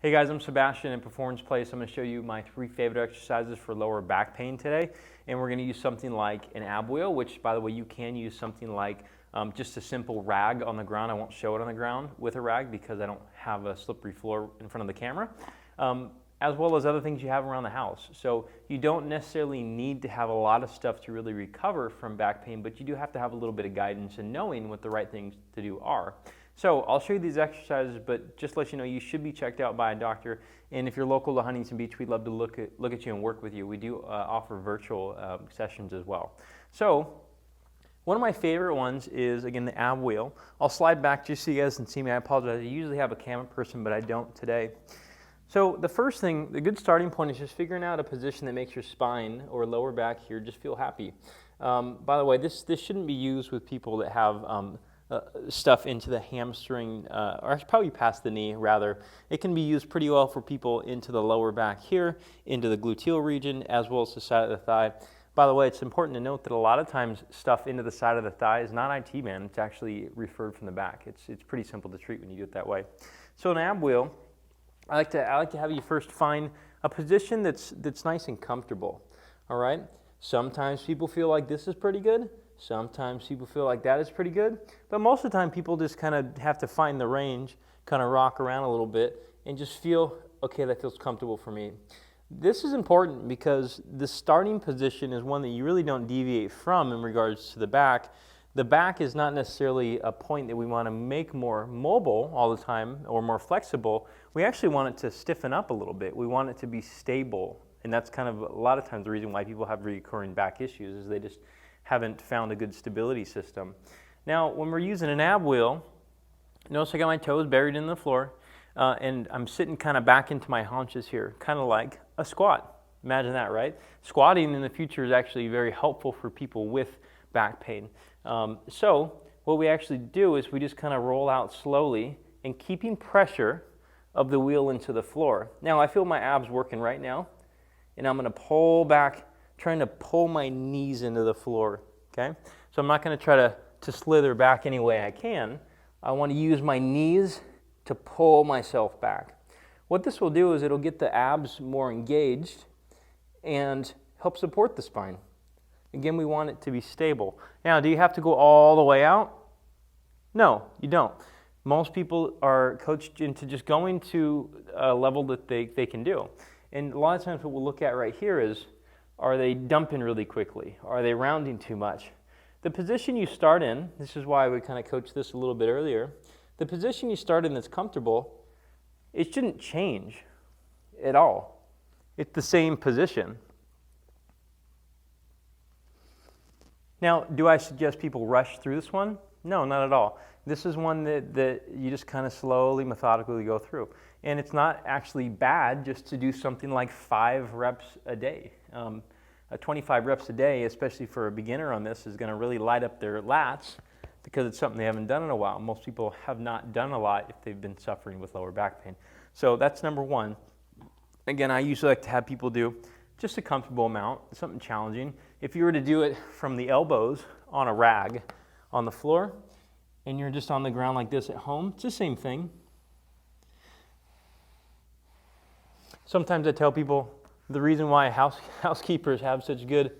Hey guys, I'm Sebastian in Performance Place. I'm going to show you my 3 favorite exercises for lower back pain today. And we're going to use something like an ab wheel, which by the way, you can use something like just a simple rag on the ground. I won't show it on the ground with a rag because I don't have a slippery floor in front of the camera. As well as other things you have around the house. So you don't necessarily need to have a lot of stuff to really recover from back pain, but you do have to have a little bit of guidance in knowing what the right things to do are. So I'll show you these exercises, but just to let you know, you should be checked out by a doctor. And if you're local to Huntington Beach, we'd love to look at you and work with you. We do offer virtual sessions as well. So one of my favorite ones is, again, the ab wheel. I'll slide back just so you guys can see me. I apologize. I usually have a camera person, but I don't today. So the first thing, the good starting point is just figuring out a position that makes your spine or lower back here just feel happy. By the way, this shouldn't be used with people that have stuff into the hamstring, or probably past the knee rather. It can be used pretty well for people into the lower back here, into the gluteal region, as well as the side of the thigh. By the way, it's important to note that a lot of times stuff into the side of the thigh is not IT, man. It's actually referred from the back. It's pretty simple to treat when you do it that way. So an ab wheel, I like to have you first find a position that's nice and comfortable. All right. Sometimes people feel like this is pretty good. Sometimes people feel like that is pretty good. But most of the time, people just kind of have to find the range, kind of rock around a little bit, and just feel, okay, that feels comfortable for me. This is important because the starting position is one that you really don't deviate from in regards to the back. The back is not necessarily a point that we want to make more mobile all the time or more flexible. We actually want it to stiffen up a little bit. We want it to be stable. And that's kind of a lot of times the reason why people have recurring back issues is they just haven't found a good stability system. Now, when we're using an ab wheel, notice I got my toes buried in the floor, and I'm sitting kind of back into my haunches here, kind of like a squat. Imagine that, right? Squatting in the future is actually very helpful for people with back pain. So what we actually do is we just kind of roll out slowly and keeping pressure of the wheel into the floor. Now I feel my abs working right now, and I'm going to pull back, trying to pull my knees into the floor, okay? So I'm not going to try to slither back any way I can. I want to use my knees to pull myself back. What this will do is it'll get the abs more engaged and help support the spine. Again, we want it to be stable. Now, do you have to go all the way out? No, you don't. Most people are coached into just going to a level that they can do. And a lot of times what we'll look at right here is, are they dumping really quickly? Are they rounding too much? The position you start in, this is why we kind of coached this a little bit earlier, the position you start in that's comfortable, it shouldn't change at all. It's the same position. Now, do I suggest people rush through this one? No, not at all. This is one that you just kind of slowly, methodically go through. And it's not actually bad just to do something like 5 reps a day. 25 reps a day, especially for a beginner on this, is going to really light up their lats because it's something they haven't done in a while. Most people have not done a lot if they've been suffering with lower back pain. So that's number one. Again, I usually like to have people do just a comfortable amount, something challenging. If you were to do it from the elbows on a rag on the floor, and you're just on the ground like this at home, it's the same thing. Sometimes I tell people the reason why housekeepers have such good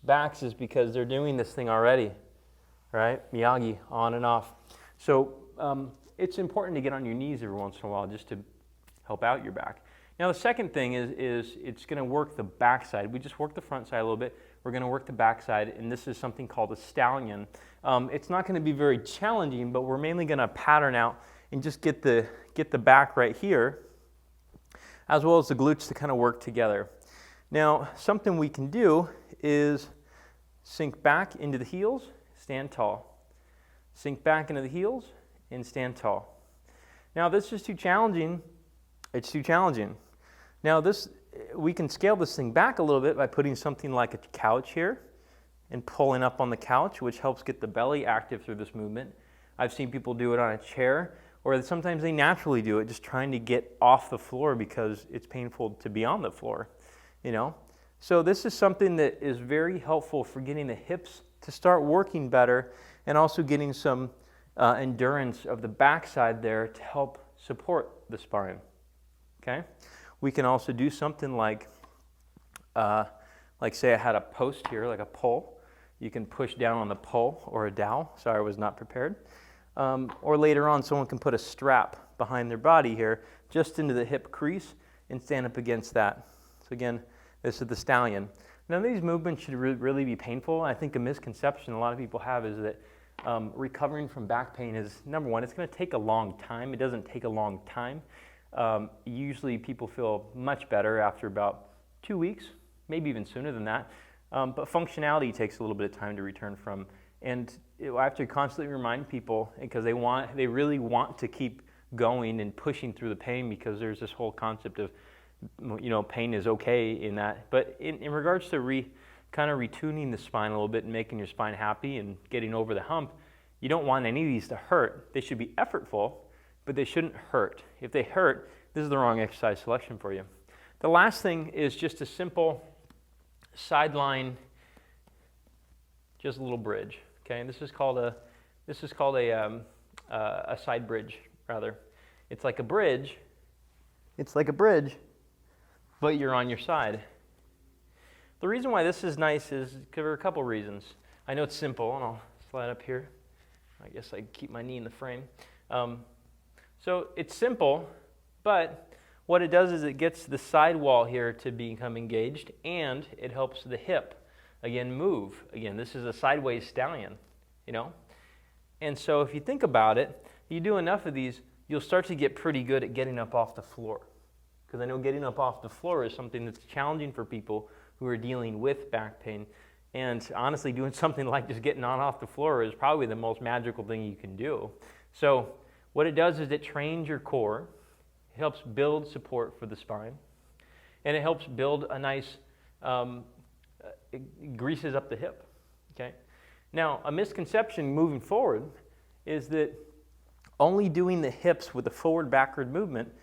backs is because they're doing this thing already, right? Miyagi, on and off. So it's important to get on your knees every once in a while just to help out your back. Now the second thing is it's going to work the back side. We just worked the front side a little bit. We're going to work the back side, and this is something called a stallion. It's not going to be very challenging, but we're mainly going to pattern out and just get the back right here, as well as the glutes to kind of work together. Now, something we can do is sink back into the heels, stand tall. Sink back into the heels and stand tall. Now, this is too challenging. It's too challenging. Now, we can scale this thing back a little bit by putting something like a couch here and pulling up on the couch, which helps get the belly active through this movement. I've seen people do it on a chair, or sometimes they naturally do it, just trying to get off the floor because it's painful to be on the floor, you know? So this is something that is very helpful for getting the hips to start working better and also getting some endurance of the backside there to help support the spine. okay? We can also do something like say I had a post here, like a pole. You can push down on the pole or a dowel. Sorry, I was not prepared. Or later on, someone can put a strap behind their body here, just into the hip crease, and stand up against that. So again, this is the stallion. None of these movements should really be painful. I think a misconception a lot of people have is that recovering from back pain is, number one, it's going to take a long time. It doesn't take a long time. Usually people feel much better after about 2 weeks, maybe even sooner than that. But functionality takes a little bit of time to return from. And I have to constantly remind people, because they really want to keep going and pushing through the pain, because there's this whole concept of, pain is okay in that. But in regards to kind of retuning the spine a little bit and making your spine happy and getting over the hump, you don't want any of these to hurt. They should be effortful, but they shouldn't hurt. If they hurt, this is the wrong exercise selection for you. The last thing is just a simple sideline, just a little bridge. Okay, and this is called a side bridge, rather. It's like a bridge. But you're on your side. The reason why this is nice is for a couple reasons. I know it's simple, and I'll slide up here. I guess I keep my knee in the frame. So it's simple, but what it does is it gets the side wall here to become engaged, and it helps the hip, again, move. Again, this is a sideways stallion, And so if you think about it, you do enough of these, you'll start to get pretty good at getting up off the floor. Because I know getting up off the floor is something that's challenging for people who are dealing with back pain. And honestly, doing something like just getting on off the floor is probably the most magical thing you can do. So what it does is it trains your core. It helps build support for the spine, and it helps build a nice, it greases up the hip, okay? Now, a misconception moving forward is that only doing the hips with a forward-backward movement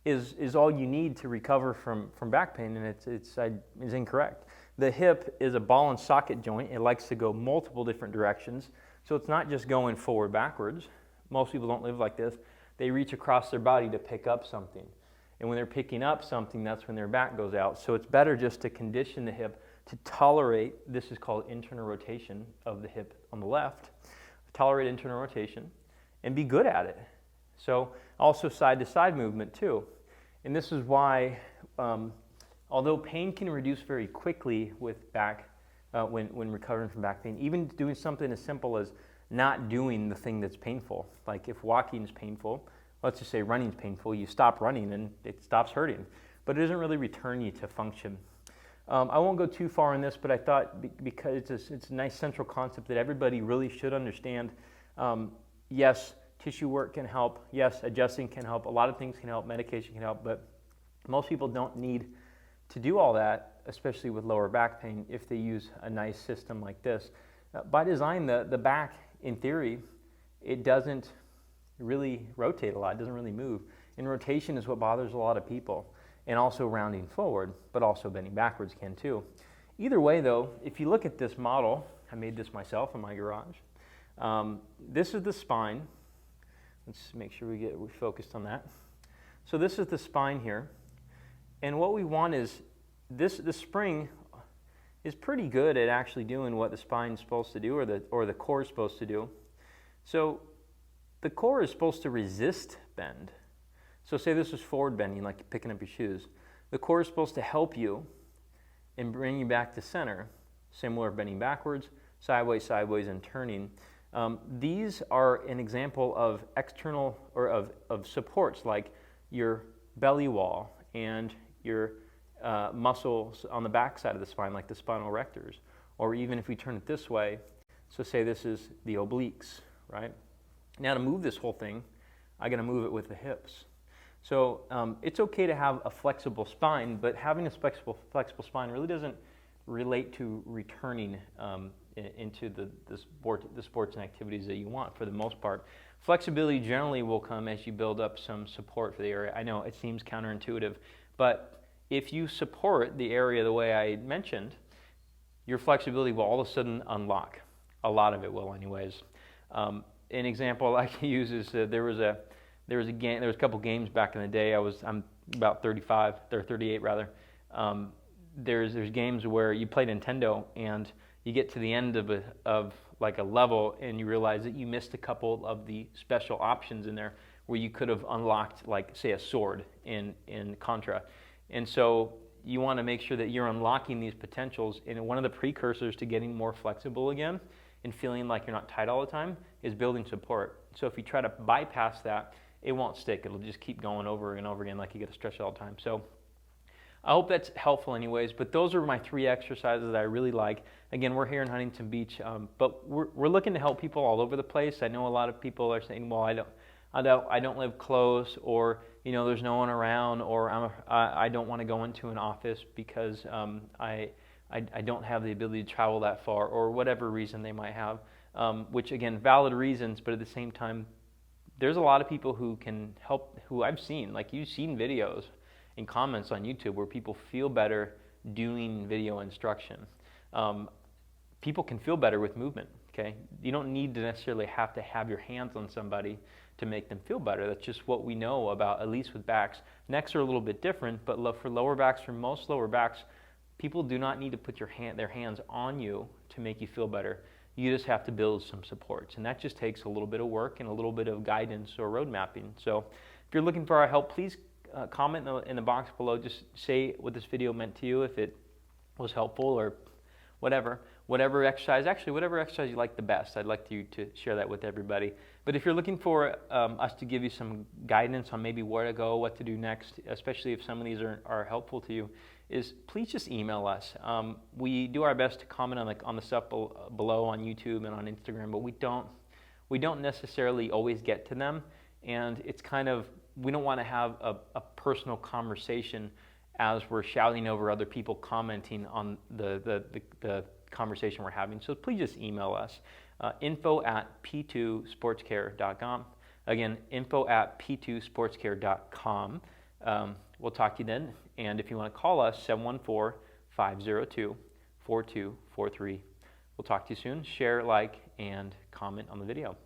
is all you need to recover from back pain, and it's incorrect. The hip is a ball and socket joint. It likes to go multiple different directions, so it's not just going forward-backwards. Most people don't live like this. They reach across their body to pick up something. And when they're picking up something, that's when their back goes out. So it's better just to condition the hip to tolerate, this is called internal rotation of the hip on the left, tolerate internal rotation, and be good at it. So also side-to-side movement too. And this is why, although pain can reduce very quickly with back, when recovering from back pain, even doing something as simple as not doing the thing that's painful. Like if walking is painful, let's just say running is painful, you stop running and it stops hurting. But it doesn't really return you to function. I won't go too far in this, but I thought because it's a nice central concept that everybody really should understand. Yes, tissue work can help. Yes, adjusting can help. A lot of things can help. Medication can help. But most people don't need to do all that, especially with lower back pain, if they use a nice system like this. By design, the back, in theory, it doesn't really rotate a lot. It doesn't really move. And rotation is what bothers a lot of people. And also rounding forward, but also bending backwards can too. Either way though, if you look at this model, I made this myself in my garage. This is the spine. Let's make sure we focused on that. So this is the spine here. And what we want is, the spring is pretty good at actually doing what the spine is supposed to do, or the core is supposed to do. So the core is supposed to resist bend. So say this is forward bending, like picking up your shoes. The core is supposed to help you and bring you back to center. Similar bending backwards, sideways, and turning. These are an example of external, or of supports, like your belly wall and your muscles on the back side of the spine, like the spinal erectors. Or even if we turn it this way, so say this is the obliques, right? Now to move this whole thing, I got to move it with the hips. So it's okay to have a flexible spine, but having a flexible spine really doesn't relate to returning into the sports and activities that you want for the most part. Flexibility generally will come as you build up some support for the area. I know it seems counterintuitive, but if you support the area the way I mentioned, your flexibility will all of a sudden unlock. A lot of it will anyways. An example I like to use is there was a couple games back in the day. I'm about 35 or 38 rather. There's games where you play Nintendo and you get to the end of like a level and you realize that you missed a couple of the special options in there where you could have unlocked, like, say, a sword in Contra. And so you want to make sure that you're unlocking these potentials. And one of the precursors to getting more flexible again and feeling like you're not tight all the time is building support. So if you try to bypass that, it won't stick. It'll just keep going over and over again like you get to stretch it all the time. So I hope that's helpful anyways, but those are my 3 exercises that I really like. Again, we're here in Huntington Beach, but we're looking to help people all over the place. I know a lot of people are saying, well, I don't live close, or there's no one around, or I don't want to go into an office because I don't have the ability to travel that far, or whatever reason they might have, which again, valid reasons, but at the same time, there's a lot of people who can help, who I've seen, like you've seen videos and comments on YouTube where people feel better doing video instruction. People can feel better with movement, okay? You don't need to necessarily have to have your hands on somebody to make them feel better. That's just what we know about, at least with backs. Necks are a little bit different, but for lower backs, for most lower backs, people do not need to put their hands on you to make you feel better. You just have to build some supports, and that just takes a little bit of work and a little bit of guidance or road mapping. So if you're looking for our help, please comment in the box below. Just say what this video meant to you, if it was helpful or whatever exercise you like the best. I'd like you to share that with everybody. But if you're looking for us to give you some guidance on maybe where to go, what to do next, especially if some of these are helpful to you, is please just email us. We do our best to comment on the stuff below on YouTube and on Instagram, but we don't necessarily always get to them, and it's kind of, we don't want to have a personal conversation as we're shouting over other people commenting on the conversation we're having. So please just email us, info@p2sportscare.com. Again, info@p2sportscare.com. We'll talk to you then. And if you want to call us, 714-502-4243. We'll talk to you soon. Share, like, and comment on the video.